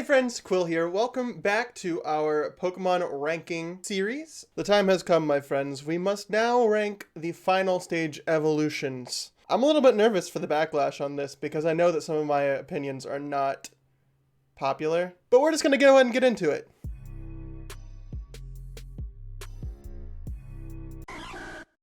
Hi friends, Quill here. Welcome back to our Pokemon ranking series. The time has come, my friends. We must now rank the final stage evolutions. I'm a little bit nervous for the backlash on this because I know that some of my opinions are not popular, but we're just gonna go ahead and get into it.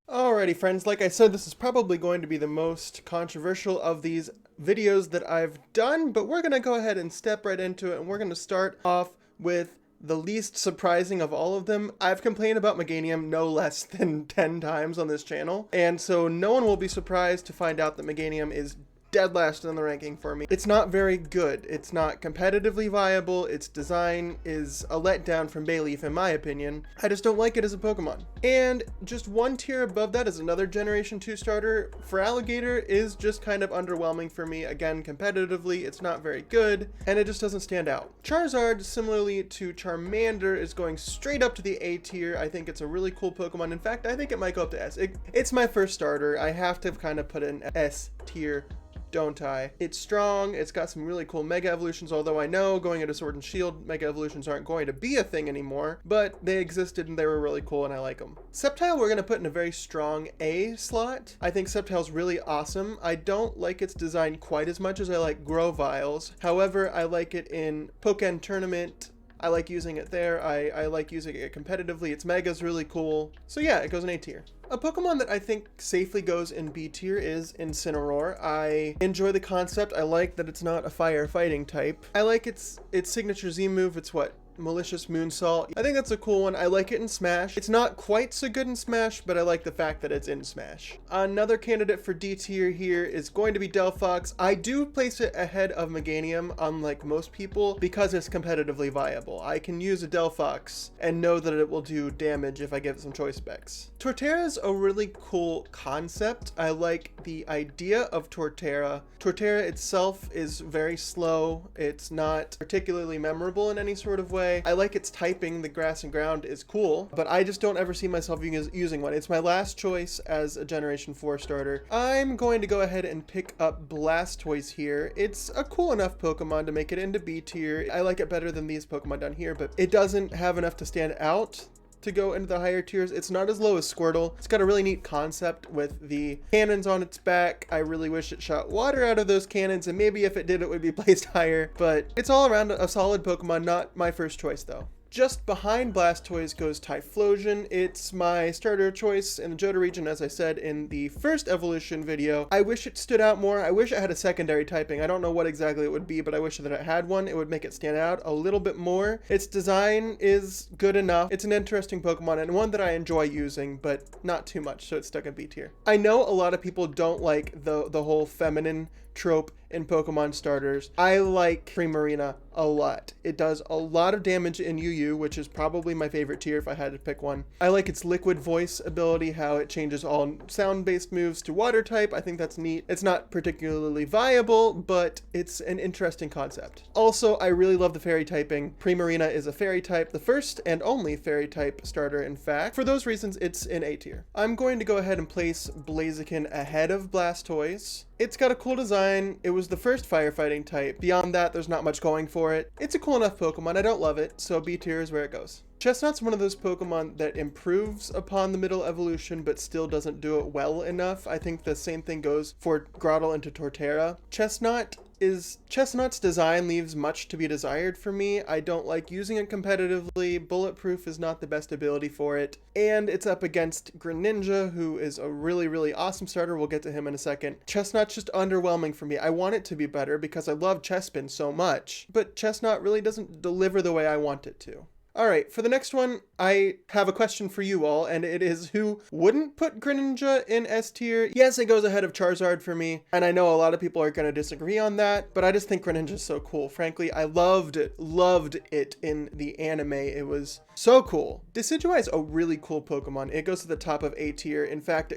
Alrighty friends, like I said, this is probably going to be the most controversial of these videos that I've done, but we're gonna go ahead and step right into it, and we're gonna start off with the least surprising of all of them. I've complained about Meganium no less than 10 times on this channel, and so no one will be surprised to find out that Meganium is dead last in the ranking for me. It's not very good. It's not competitively viable. Its design is a letdown from Bayleaf in my opinion. I just don't like it as a Pokemon. And just one tier above that is another Generation 2 starter. Feraligatr is just kind of underwhelming for me. Again, competitively, it's not very good, and it just doesn't stand out. Charizard, similarly to Charmander, is going straight up to the A tier. I think it's a really cool Pokemon. In fact, I think it might go up to S. It's my first starter. I have to kind of put it in S tier, don't I? It's strong, it's got some really cool Mega Evolutions, although I know going into Sword and Shield, Mega Evolutions aren't going to be a thing anymore, but they existed and they were really cool and I like them. Sceptile we're going to put in a very strong A slot. I think Sceptile's really awesome. I don't like its design quite as much as I like Grovile's. However, I like it in Pokken Tournament. I like using it there. I like using it competitively. Its Mega's really cool. So yeah, it goes in A tier. A Pokemon that I think safely goes in B tier is Incineroar. I enjoy the concept. I like that it's not a firefighting type. I like its signature Z move. It's what? Malicious Moonsault. I think that's a cool one. I like it in Smash. It's not quite so good in Smash, but I like the fact that it's in Smash. Another candidate for D tier here is going to be Delphox. I do place it ahead of Meganium, unlike most people, because it's competitively viable. I can use a Delphox and know that it will do damage if I give it some choice specs. Torterra is a really cool concept. I like the idea of Torterra. Torterra itself is very slow. It's not particularly memorable in any sort of way. I like its typing. The grass and ground is cool, but I just don't ever see myself using one. It's my last choice as a Generation 4 starter. I'm going to go ahead and pick up Blastoise here. It's a cool enough Pokemon to make it into B tier. I like it better than these Pokemon down here, but it doesn't have enough to stand out to go into the higher tiers. It's not as low as Squirtle. It's got a really neat concept with the cannons on its back. I really wish it shot water out of those cannons, and maybe if it did, it would be placed higher, but it's all around a solid Pokemon. Not my first choice though. Just behind Blastoise goes Typhlosion. It's my starter choice in the Johto region, as I said in the first evolution video. I wish it stood out more. I wish it had a secondary typing. I don't know what exactly it would be, but I wish that it had one. It would make it stand out a little bit more. Its design is good enough. It's an interesting Pokemon and one that I enjoy using, but not too much, so it's stuck in B tier. I know a lot of people don't like the whole feminine trope in Pokemon starters. I like Primarina a lot. It does a lot of damage in UU, which is probably my favorite tier if I had to pick one. I like its liquid voice ability, how it changes all sound-based moves to water type. I think that's neat. It's not particularly viable, but it's an interesting concept. Also, I really love the fairy typing. Primarina is a fairy type, the first and only fairy type starter, in fact. For those reasons, it's in A tier. I'm going to go ahead and place Blaziken ahead of Blastoise. It's got a cool design. It was the first firefighting type. Beyond that, there's not much going for it. It's a cool enough Pokemon. I don't love it, so B tier is where it goes. Chestnut's one of those Pokemon that improves upon the middle evolution, but still doesn't do it well enough. I think the same thing goes for Grotle into Torterra. Chestnut's design leaves much to be desired for me. I don't like using it competitively. Bulletproof is not the best ability for it. And it's up against Greninja, who is a really, really awesome starter. We'll get to him in a second. Chestnut's just underwhelming for me. I want it to be better because I love Chespin so much, but Chestnut really doesn't deliver the way I want it to. Alright, for the next one, I have a question for you all, and it is who wouldn't put Greninja in S tier? Yes, it goes ahead of Charizard for me, and I know a lot of people are going to disagree on that, but I just think Greninja is so cool. Frankly, I loved it in the anime. It was so cool. Decidueye is a really cool Pokemon. It goes to the top of A tier. In fact,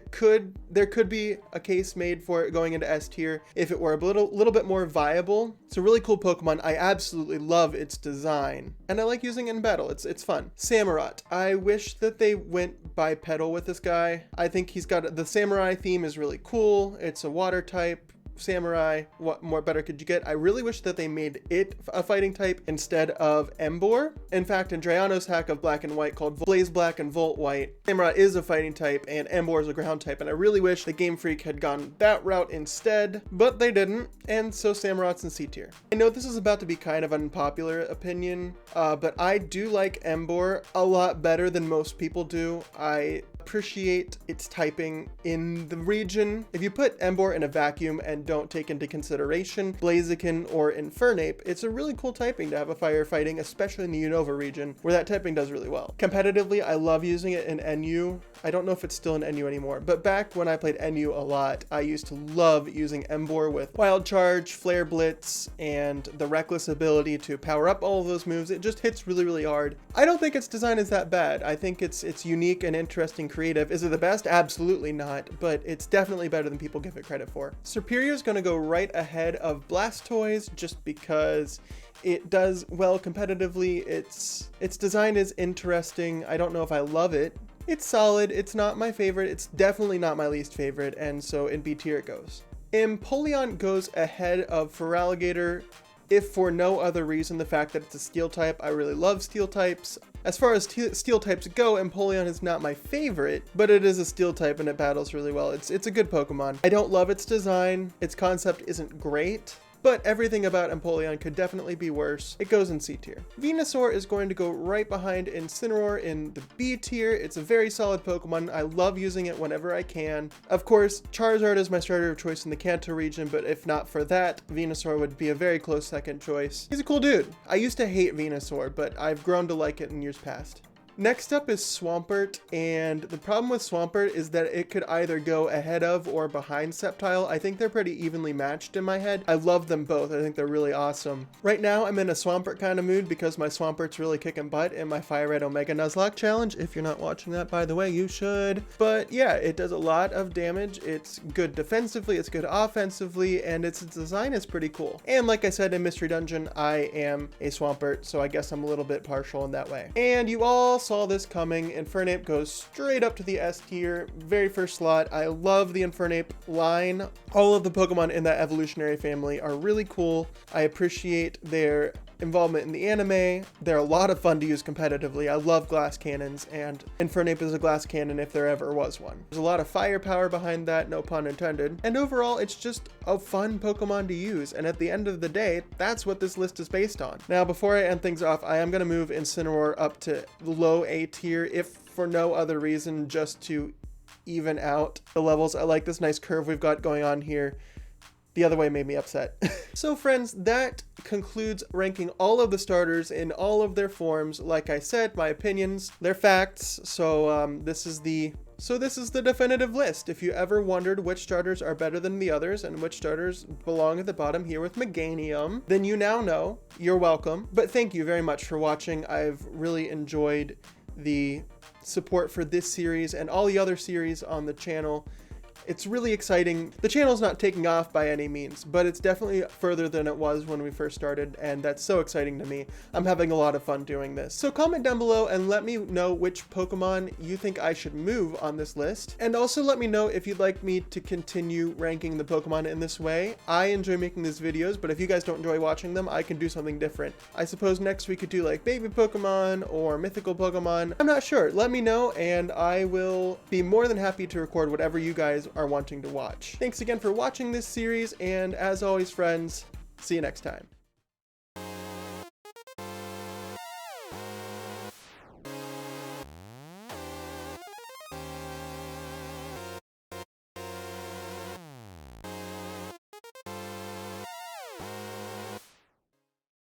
there could be a case made for it going into S tier if it were a little bit more viable. It's a really cool Pokemon. I absolutely love its design, and I like using it in battle. It's fun. Samurott. I wish that they went bipedal with this guy. I think he's got the samurai theme is really cool. It's a water type. Samurai, what more better could you get? I really wish that they made it a fighting type instead of Embor. In fact, in Drayano's hack of Black and White called Blaze Black and Volt White, Samurai is a fighting type and Embor is a ground type, and I really wish the Game Freak had gone that route instead, but they didn't, and so Samurot's in C tier. I know this is about to be kind of unpopular opinion, but I do like Embor a lot better than most people do. I appreciate its typing in the region. If you put Embor in a vacuum and don't take into consideration Blaziken or Infernape, it's a really cool typing to have a firefighting, especially in the Unova region, where that typing does really well. Competitively, I love using it in NU. I don't know if it's still in NU anymore, but back when I played NU a lot, I used to love using Embor with Wild Charge, Flare Blitz, and the Reckless ability to power up all of those moves. It just hits really, really hard. I don't think its design is that bad. I think it's unique and interesting, creative. Is it the best? Absolutely not, but it's definitely better than people give it credit for. Serperior is going to go right ahead of Blastoise just because it does well competitively. Its design is interesting. I don't know if I love it. It's solid. It's not my favorite. It's definitely not my least favorite, and so in B tier it goes. Empoleon goes ahead of Feraligatr, if for no other reason the fact that it's a steel type. I really love steel types. As far as steel types go, Empoleon is not my favorite, but it is a steel type and it battles really well. It's a good Pokemon. I don't love its design. Its concept isn't great, but everything about Empoleon could definitely be worse. It goes in C tier. Venusaur is going to go right behind Incineroar in the B tier. It's a very solid Pokemon. I love using it whenever I can. Of course, Charizard is my starter of choice in the Kanto region, but if not for that, Venusaur would be a very close second choice. He's a cool dude. I used to hate Venusaur, but I've grown to like it in years past. Next up is Swampert, and the problem with Swampert is that it could either go ahead of or behind Sceptile. I think they're pretty evenly matched in my head. I love them both. I think they're really awesome. Right now, I'm in a Swampert kind of mood because my Swampert's really kicking butt in my Fire Red Omega Nuzlocke challenge. If you're not watching that, by the way, you should. But yeah, it does a lot of damage. It's good defensively, it's good offensively, and its design is pretty cool. And like I said in Mystery Dungeon, I am a Swampert, so I guess I'm a little bit partial in that way. And you all saw this coming. Infernape goes straight up to the S tier, very first slot. I love the Infernape line. All of the Pokemon in that evolutionary family are really cool. I appreciate their involvement in the anime. They're a lot of fun to use competitively. I love glass cannons, and Infernape is a glass cannon if there ever was one. There's a lot of firepower behind that, no pun intended, and overall it's just a fun Pokemon to use, and at the end of the day, that's what this list is based on. Now, before I end things off, I am going to move Incineroar up to low A tier, if for no other reason, just to even out the levels. I like this nice curve we've got going on here. The other way made me upset. So friends, that concludes ranking all of the starters in all of their forms. Like I said, my opinions, they're facts. So this is the definitive list. If you ever wondered which starters are better than the others and which starters belong at the bottom here with Meganium, then you now know. You're welcome. But thank you very much for watching. I've really enjoyed the support for this series and all the other series on the channel. It's really exciting. The channel's not taking off by any means, but it's definitely further than it was when we first started, and that's so exciting to me. I'm having a lot of fun doing this. So comment down below and let me know which Pokemon you think I should move on this list. And also let me know if you'd like me to continue ranking the Pokemon in this way. I enjoy making these videos, but if you guys don't enjoy watching them, I can do something different. I suppose next we could do like baby Pokemon or mythical Pokemon. I'm not sure. Let me know, and I will be more than happy to record whatever you guys are wanting to watch. Thanks again for watching this series, and as always, friends, see you next time.